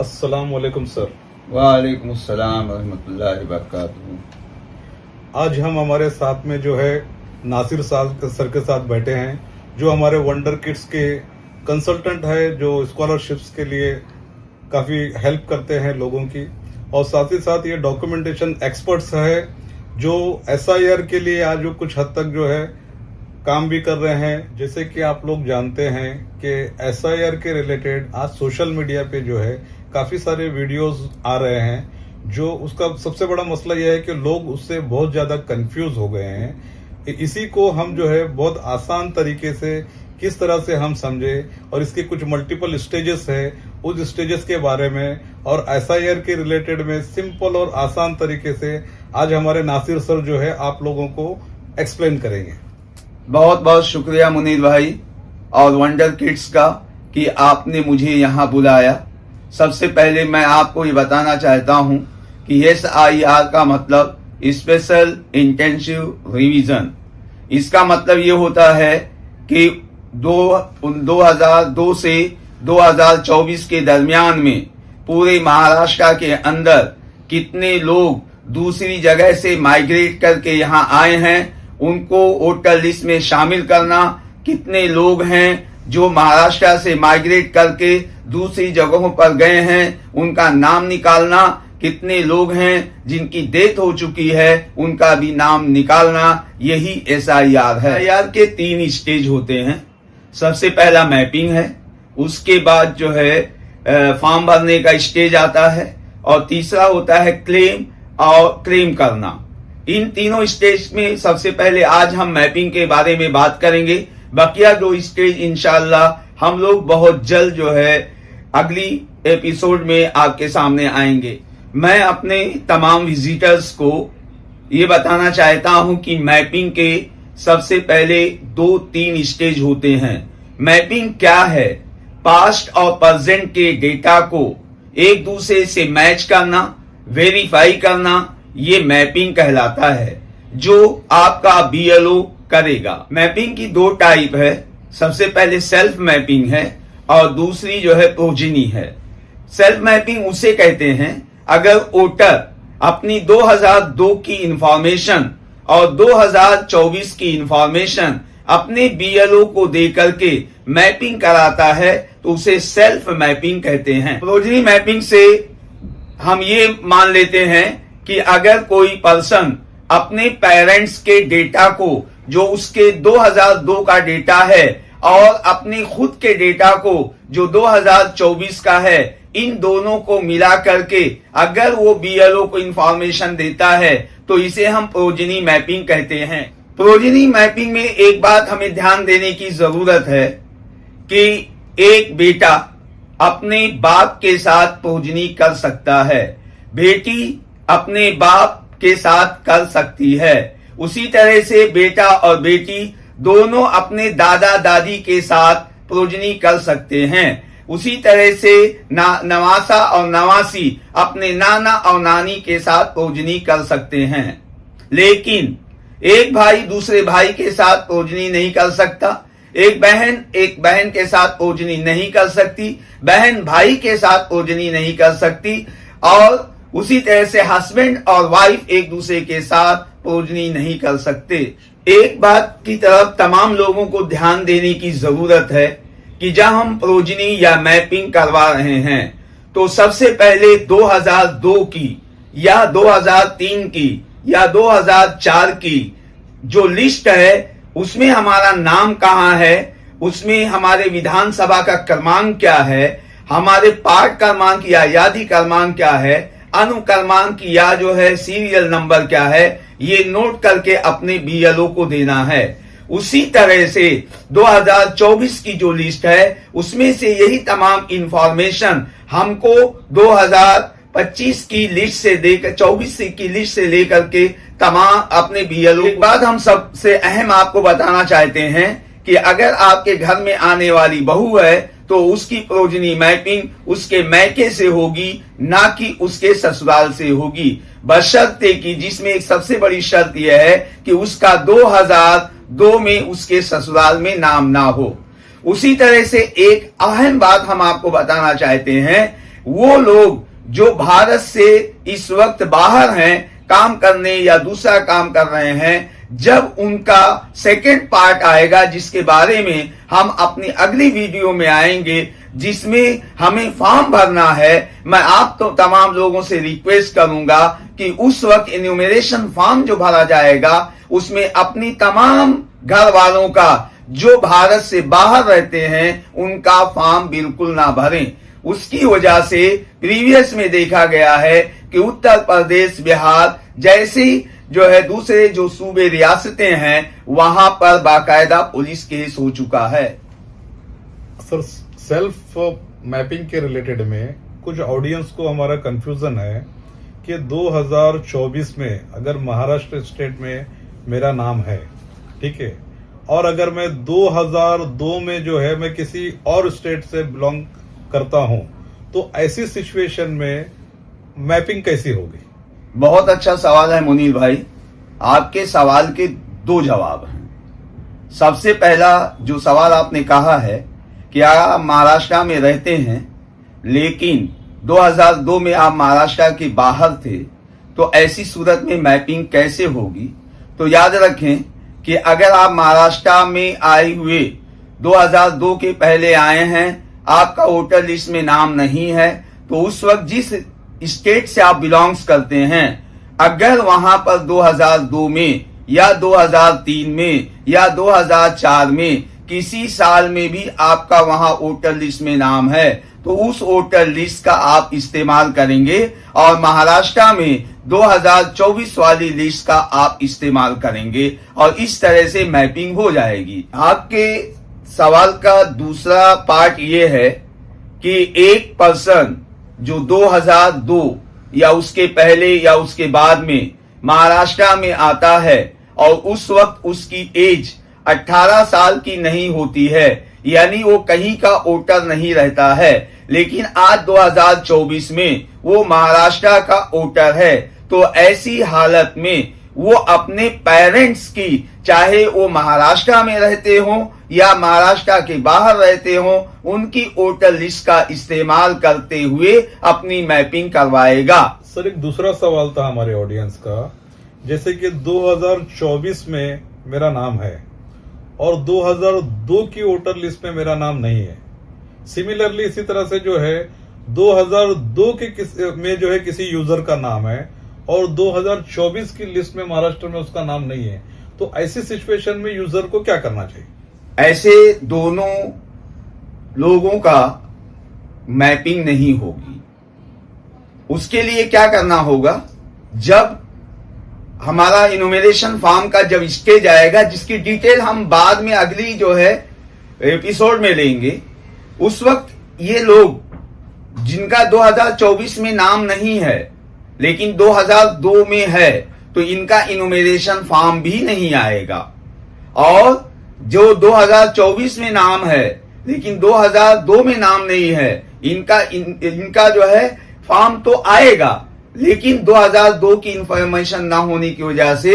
अस्सलाम वालेकुम सर। वालेकुम अस्सलाम रहमतुल्लाहि वबरकातुहू। आज हम हमारे साथ में जो है नासिर सर के साथ बैठे हैं, जो हमारे वंडर किड्स के कंसल्टेंट है, जो स्कॉलरशिप्स के लिए काफ़ी हेल्प करते हैं लोगों की, और साथ ही साथ ये डॉक्यूमेंटेशन एक्सपर्ट्स है, जो एसआईआर के लिए आज जो कुछ हद तक जो है काम भी कर रहे हैं। जैसे कि आप लोग जानते हैं कि एसआईआर के रिलेटेड आज सोशल मीडिया पे जो है काफ़ी सारे वीडियोस आ रहे हैं, जो उसका सबसे बड़ा मसला यह है कि लोग उससे बहुत ज़्यादा कंफ्यूज हो गए हैं। इसी को हम जो है बहुत आसान तरीके से किस तरह से हम समझे, और इसके कुछ मल्टीपल स्टेजेस है, उस स्टेजेस के बारे में और एसआईआर के रिलेटेड में सिंपल और आसान तरीके से आज हमारे नासिर सर जो है आप लोगों को एक्सप्लेन करेंगे। बहुत बहुत शुक्रिया मुनीर भाई और वंडर किड्स का कि आपने मुझे यहाँ बुलाया। सबसे पहले मैं आपको ये बताना चाहता हूँ कि एसआईआर का मतलब स्पेशल इंटेंसिव रिवीजन। इसका मतलब ये होता है कि 2002 से 2024 के दरमियान में पूरे महाराष्ट्र के अंदर कितने लोग दूसरी जगह से माइग्रेट करके यहाँ आए हैं, उनको वोटर लिस्ट में शामिल करना। कितने लोग हैं जो महाराष्ट्र से माइग्रेट करके दूसरी जगहों पर गए हैं, उनका नाम निकालना। कितने लोग हैं जिनकी डेथ हो चुकी है, उनका भी नाम निकालना। यही एसआईआर है। एसआईआर के 3 स्टेज होते हैं। सबसे पहला मैपिंग है, उसके बाद जो है फॉर्म भरने का स्टेज आता है, और तीसरा होता है क्लेम और क्लेम करना। इन तीनों स्टेज में सबसे पहले आज हम मैपिंग के बारे में बात करेंगे। बकिया 2 स्टेज इंशाल्लाह हम लोग बहुत जल्द जो है अगली एपिसोड में आपके सामने आएंगे। मैं अपने तमाम विजिटर्स को ये बताना चाहता हूं कि मैपिंग के सबसे पहले 2-3 स्टेज होते हैं। मैपिंग क्या है? पास्ट और प्रेजेंट के डेटा को एक दूसरे से मैच करना, वेरीफाई करना, ये मैपिंग कहलाता है, जो आपका बीएलओ करेगा। मैपिंग की 2 टाइप है। सबसे पहले सेल्फ मैपिंग है और दूसरी जो है प्रोजिनी है। सेल्फ मैपिंग उसे कहते हैं अगर वोटर अपनी 2002 की इंफॉर्मेशन और 2024 की इंफॉर्मेशन अपने बीएलओ को दे करके मैपिंग कराता है, तो उसे सेल्फ मैपिंग कहते हैं। प्रोजिनी मैपिंग से हम ये मान लेते हैं कि अगर कोई पर्सन अपने पेरेंट्स के डेटा को, जो उसके 2002 का डेटा है, और अपने खुद के डेटा को जो 2024 का है, इन दोनों को मिला करके अगर वो बीएलओ को इंफॉर्मेशन देता है, तो इसे हम प्रोजिनी मैपिंग कहते हैं। प्रोजिनी मैपिंग में एक बात हमें ध्यान देने की जरूरत है कि एक बेटा अपने बाप के साथ प्रोजिनी कर सकता है, बेटी अपने बाप के साथ कर सकती है। उसी तरह से बेटा और बेटी दोनों अपने दादा दादी के साथ प्रोजिनी कर सकते हैं। उसी तरह से नवासा और नवासी अपने नाना और नानी के साथ प्रोजिनी कर सकते हैं। लेकिन एक भाई दूसरे भाई के साथ प्रोजिनी नहीं कर सकता, एक बहन के साथ प्रोजिनी नहीं कर सकती, बहन भाई के साथ प्रोजिनी नहीं कर सकती, और उसी तरह से हस्बैंड और वाइफ एक दूसरे के साथ प्रोजिनी नहीं कर सकते। एक बात की तरफ तमाम लोगों को ध्यान देने की जरूरत है कि जब हम प्रोजिनी या मैपिंग करवा रहे हैं, तो सबसे पहले 2002 की या 2003 की या 2004 की जो लिस्ट है, उसमें हमारा नाम कहाँ है, उसमें हमारे विधानसभा का क्रमांक क्या है, हमारे पार्ट क्रमांक या यादी क्रमांक क्या है, अनुक्रमांक या जो है सीरियल नंबर क्या है, ये नोट करके अपने बीएलओ को देना है। उसी तरह से 2024 की जो लिस्ट है, उसमें से यही तमाम इंफॉर्मेशन हमको 2025 की लिस्ट से देकर 24 की लिस्ट से लेकर के तमाम अपने बीएलओ। एक बात हम सबसे अहम आपको बताना चाहते हैं कि अगर आपके घर में आने वाली बहू है, तो उसकी प्रोजिनी मैपिंग उसके मैके से होगी, ना कि उसके ससुराल से होगी, बशर्ते कि जिसमें एक सबसे बड़ी शर्त यह है कि उसका 2002 में उसके ससुराल में नाम ना हो। उसी तरह से एक अहम बात हम आपको बताना चाहते हैं वो लोग जो भारत से इस वक्त बाहर हैं काम करने या दूसरा काम कर रहे हैं, जब उनका सेकंड पार्ट आएगा जिसके बारे में हम अपनी अगली वीडियो में आएंगे, जिसमें हमें फॉर्म भरना है, मैं आप तो तमाम लोगों से रिक्वेस्ट करूंगा कि उस वक्त इन्यूमरेशन फॉर्म जो भरा जाएगा उसमें अपनी तमाम घर वालों का जो भारत से बाहर रहते हैं उनका फॉर्म बिल्कुल ना भरें। उसकी वजह से प्रीवियस में देखा गया है कि उत्तर प्रदेश, बिहार जैसी जो है दूसरे जो सूबे रियासतें हैं वहां पर बाकायदा पुलिस केस हो चुका है। सर, सेल्फ मैपिंग के रिलेटेड में कुछ ऑडियंस को हमारा कंफ्यूजन है कि 2024 में अगर महाराष्ट्र स्टेट में मेरा नाम है, ठीक है, और अगर मैं 2002 में जो है मैं किसी और स्टेट से बिलोंग करता हूं, तो ऐसी सिचुएशन में मैपिंग कैसी होगी? बहुत अच्छा सवाल है मुनीर भाई। आपके सवाल के दो जवाब हैं। सबसे पहला जो सवाल आपने कहा है कि आप महाराष्ट्र में रहते हैं लेकिन 2002 में आप महाराष्ट्र के बाहर थे, तो ऐसी सूरत में मैपिंग कैसे होगी? तो याद रखें कि अगर आप महाराष्ट्र में आए हुए 2002 के पहले आए हैं, आपका वोटर लिस्ट में नाम नहीं है, तो उस वक्त जिस स्टेट से आप बिलोंग्स करते हैं, अगर वहां पर 2002 में या 2003 में या 2004 में किसी साल में भी आपका वहां वोटर लिस्ट में नाम है, तो उस वोटर लिस्ट का आप इस्तेमाल करेंगे और महाराष्ट्र में 2024 वाली लिस्ट का आप इस्तेमाल करेंगे और इस तरह से मैपिंग हो जाएगी। आपके सवाल का दूसरा पार्ट ये है कि एक पर्सन जो 2002 या उसके पहले या उसके बाद में महाराष्ट्र में आता है और उस वक्त उसकी एज 18 साल की नहीं होती है, यानी वो कहीं का वोटर नहीं रहता है, लेकिन आज 2024 में वो महाराष्ट्र का वोटर है, तो ऐसी हालत में वो अपने पेरेंट्स की, चाहे वो महाराष्ट्र में रहते हों या महाराष्ट्र के बाहर रहते हों, उनकी वोटर लिस्ट का इस्तेमाल करते हुए अपनी मैपिंग करवाएगा। सर, एक दूसरा सवाल था हमारे ऑडियंस का, जैसे कि 2024 में मेरा नाम है और 2002 की वोटर लिस्ट में मेरा नाम नहीं है। सिमिलरली इसी तरह से जो है 2002 के में जो है किसी यूजर का नाम है और 2024 की लिस्ट में महाराष्ट्र में उसका नाम नहीं है, तो ऐसी सिचुएशन में यूजर को क्या करना चाहिए? ऐसे दोनों लोगों का मैपिंग नहीं होगी। उसके लिए क्या करना होगा, जब हमारा इन्यूमरेशन फॉर्म का जब स्टेज आएगा, जिसकी डिटेल हम बाद में अगली जो है एपिसोड में लेंगे, उस वक्त ये लोग जिनका 2024 में नाम नहीं है लेकिन 2002 में है, तो इनका इन्यूमरेशन फॉर्म भी नहीं आएगा, और जो 2024 में नाम है लेकिन 2002 में नाम नहीं है, इनका जो है फॉर्म तो आएगा, लेकिन 2002 की इंफॉर्मेशन ना होने की वजह से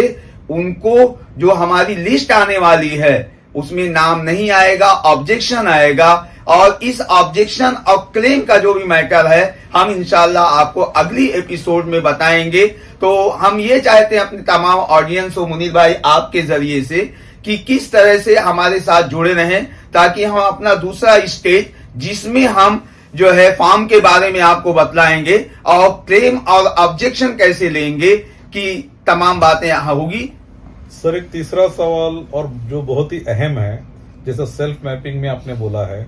उनको जो हमारी लिस्ट आने वाली है उसमें नाम नहीं आएगा, ऑब्जेक्शन आएगा, और इस ऑब्जेक्शन और क्लेम का जो भी मैटर है हम इंशाल्लाह आपको अगली एपिसोड में बताएंगे। तो हम ये चाहते हैं अपने तमाम ऑडियंस को मुनीर भाई आपके जरिए से कि किस तरह से हमारे साथ जुड़े रहें, ताकि हम अपना दूसरा स्टेज जिसमें हम जो है फॉर्म के बारे में आपको बतलाएंगे और क्लेम और ऑब्जेक्शन कैसे लेंगे कि तमाम बातें यहाँ होगी। सर, एक तीसरा सवाल और जो बहुत ही अहम है, जैसे सेल्फ मैपिंग में आपने बोला है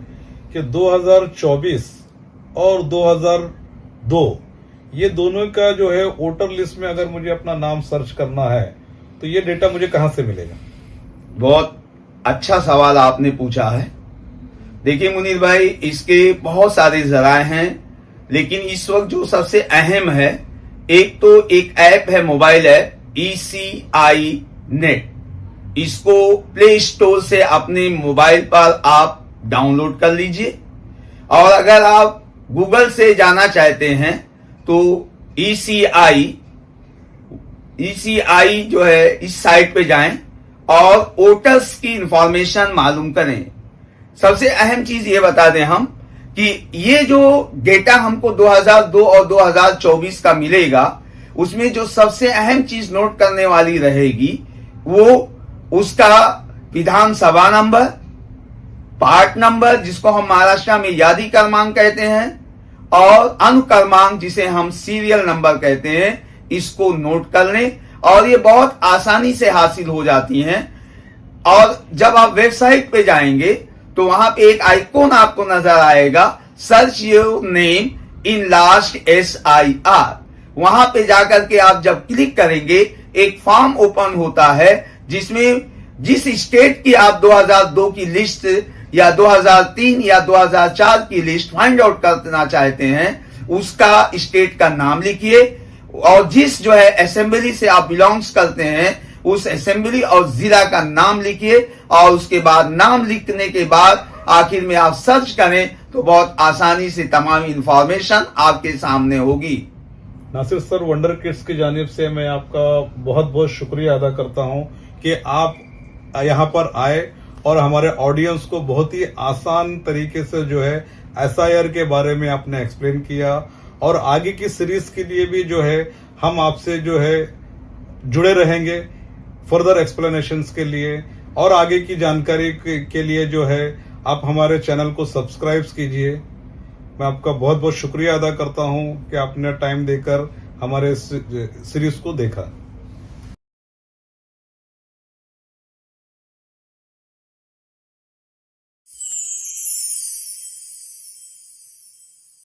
कि 2024 और 2002 ये दोनों का जो है वोटर लिस्ट में अगर मुझे अपना नाम सर्च करना है तो ये डेटा मुझे कहां से मिलेगा? बहुत अच्छा सवाल आपने पूछा है। देखिए मुनीर भाई, इसके बहुत सारे जराए हैं, लेकिन इस वक्त जो सबसे अहम है, एक तो एक ऐप है, मोबाइल ऐप ECI नेट। इसको प्ले स्टोर से अपने मोबाइल पर आप डाउनलोड कर लीजिए, और अगर आप गूगल से जाना चाहते हैं तो ECI जो है इस साइट पे जाएं और वोटर्स की इंफॉर्मेशन मालूम करें। सबसे अहम चीज ये बता दें हम कि ये जो डेटा हमको 2002 और 2024 का मिलेगा, उसमें जो सबसे अहम चीज नोट करने वाली रहेगी वो उसका विधानसभा नंबर, पार्ट नंबर जिसको हम महाराष्ट्र में यादी क्रमांक कहते हैं, और अनुक्रमांक जिसे हम सीरियल नंबर कहते हैं, इसको नोट कर लें और ये बहुत आसानी से हासिल हो जाती हैं। और जब आप वेबसाइट पे जाएंगे तो वहां पे एक आइकॉन आपको नजर आएगा, search your name in last SIR। वहां पे जाकर के आप जब क्लिक करेंगे एक फॉर्म ओपन होता है जिसमें जिस स्टेट की आप 2002 की लिस्ट या 2003 या 2004 की लिस्ट फाइंड आउट करना चाहते हैं उसका स्टेट का नाम लिखिए, और जिस जो है असेंबली से आप बिलोंग्स करते हैं उस असेंबली और जिला का नाम लिखिए, और उसके बाद नाम लिखने के बाद आखिर में आप सर्च करें तो बहुत आसानी से तमाम इंफॉर्मेशन आपके सामने होगी। नासिर सर, वंडर किड्स की जानिब से मैं आपका बहुत बहुत शुक्रिया अदा करता हूं कि आप यहां पर आए और हमारे ऑडियंस को बहुत ही आसान तरीके से जो है SIR के बारे में आपने एक्सप्लेन किया, और आगे की सीरीज के लिए भी जो है हम आपसे जो है जुड़े रहेंगे फर्दर एक्सप्लेनेशंस के लिए, और आगे की जानकारी के लिए जो है आप हमारे चैनल को सब्सक्राइब कीजिए। मैं आपका बहुत बहुत शुक्रिया अदा करता हूं कि आपने टाइम देकर हमारे सीरीज को देखा।